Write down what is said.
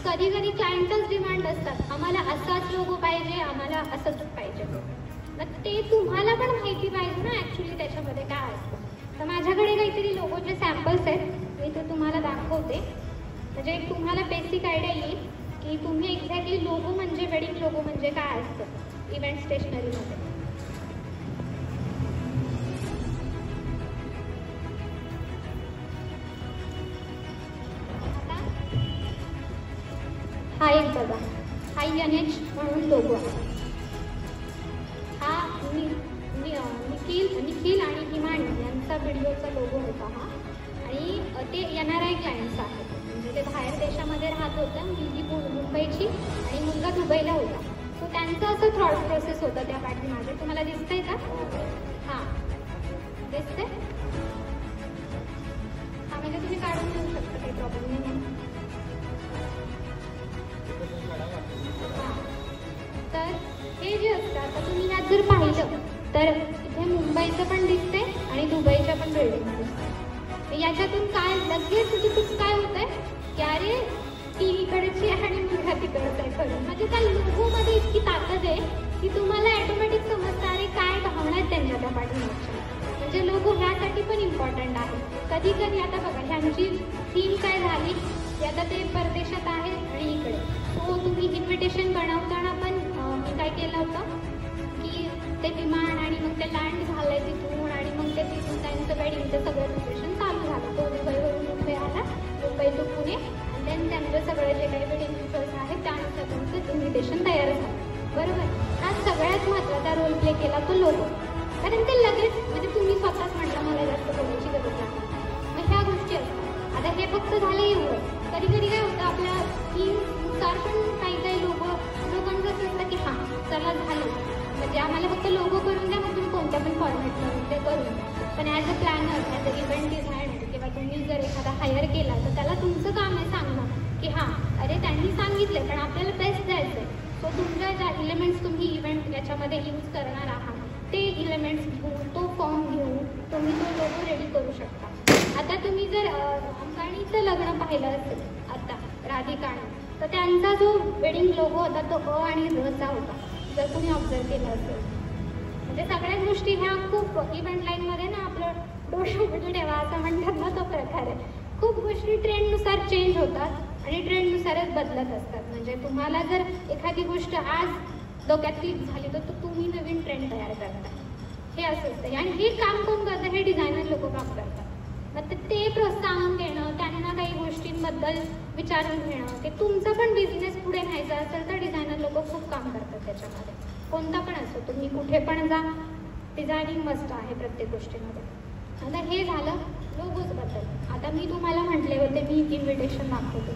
कधी कधी क्लायंटच डिमांड असतात, आम्हाला असाच लोगो पाहिजे, आम्हाला असंच पाहिजे. मग ते तुम्हाला पण माहिती पाहिजे ना ॲक्च्युली त्याच्यामध्ये काय असतं. तर माझ्याकडे काहीतरी लोगोचे सॅम्पल्स आहेत, मी ते तुम्हाला दाखवते. म्हणजे एक तुम्हाला बेसिक आयडिया येईल की तुम्ही एक्झॅक्टली लोगो म्हणजे वेडिंग लोगो म्हणजे काय असतं इव्हेंट स्टेशनरीमध्ये. हा एक बघा, हा NH म्हणून लोगो आहे. हा निखिल आणि हिमानी यांचा व्हिडिओचा लोगो होता हा. आणि ते NRI क्लायंट्स आहेत, म्हणजे ते बाहेर देशामध्ये राहत होतं. मुलगी मुंबईची आणि मुलगा दुबईला होता. सो त्यांचं असं थॉट प्रोसेस होतं त्या पाठीमागे. तुम्हाला दिसतंय का? हां दिसतंय. हां म्हणजे तुम्ही काढून घेऊ शकता, काही प्रॉब्लेम नाही. तर हे जे असतं, आता तुम्ही यात जर पाहिलं तर इथे मुंबईचं पण दिसतंय आणि दुबईच्या पण बिल्डिंग दिसतंय. याच्यातून काय लगेच तिथून काय होतंय की अरे ती इकडची आहे आणि मुलगा तिकडचं आहे खरं. म्हणजे त्या लोगोमध्ये इतकी ताकद आहे की तुम्हाला ॲटोमॅटिक समजतं अरे काय भावना आहेत त्यांच्या त्या पाठीमागच्या. म्हणजे लोगो ह्यासाठी पण इम्पॉर्टंट आहे. कधी कधी आता बघा ह्यांची थीम काय झाली की आता ते परदेशात आहेत आणि इकडे. सो तुम्ही इन्व्हिटेशन बनवताना पण मी काय केलं होतं की ते विमान आणि मग ते लँड झालंय तिथून आणि मग ते तिथून त्यांचं वेडिंगचं सगळं प्रिपरेशन चालू झालं. तो दुबईवरून मुंबई आला, मुंबई टू पुणे, आणि देन त्यांचं सगळं जे काही वेडिंग रिच्युअल्स आहेत त्यानुसार त्यांचं इन्व्हिटेशन तयार झालं. बरोबर. हा सगळ्यात महत्त्वाचा रोल प्ले केला तो लोगो. कारण ते लगेच म्हणजे तुम्ही स्वतःच म्हटलं मला जास्त बोलायची गरज नाही. मग ह्या गोष्टी असतात. आता हे फक्त झालं एवढं. कधी कधी काय होतं आपल्या थीमनुसार पण काही लोकांचं असं असतं की हां चला झालं, म्हणजे आम्हाला फक्त लोगो करून द्या, मग तुम्ही कोणत्या पण फॉर्मॅटमध्ये ते करून द्या. पण as a planner, as a event designer किंवा तुम्ही जर एखादा हायर केला तर त्याला तुमचं काम आहे सांगणं की हां अरे त्यांनी सांगितलं पण आपल्याला बेस्ट द्यायचं आहे. सो तुमच्या ज्या इलेमेंट्स तुम्ही इव्हेंट याच्यामध्ये यूज करणार आहात ते इलेमेंट्स घेऊन, तो फॉर्म घेऊन तुम्ही तो लोगो रेडी करू शकता. आता तुम्ही जर अंबानीचं लग्न पाहिलं असेल आता राधिकाने, तर त्यांचा जो वेडिंग लोगो होता तो आणि रचा होता, जर तुम्ही ऑब्झर्व केलं असेल. म्हणजे सगळ्याच गोष्टी ह्या खूप इव्हेंट लाईनमध्ये ना आपलं डोळ्यामध्ये ठेवा असं म्हणतात ना, तो प्रकार आहे. खूप गोष्टी ट्रेंडनुसार चेंज होतात आणि ट्रेंडनुसारच बदलत असतात. म्हणजे तुम्हाला जर एखादी गोष्ट आज डोक्यात क्लिक झाली तर तुम्ही नवीन ट्रेंड तयार करता. हे असं असतं. आणि हे काम कोण करतं? हे डिझायनर लोक काम करतात. मग ते प्रोत्साहन देणं, त्यांना काही गोष्टींबद्दल विचारून घेणं, ते तुमचा पण बिझनेस पुढे न्यायचा असेल तर डिझायनर लोक खूप काम करतात त्याच्यामध्ये. कोणता पण असो, तुम्ही कुठे पण जा, डिझायनिंग मस्ट आहे प्रत्येक गोष्टीमध्ये. आता हे झालं लोगोजबद्दल. आता मी तुम्हाला म्हटले होते मी इन्व्हिटेशन दाखवतो.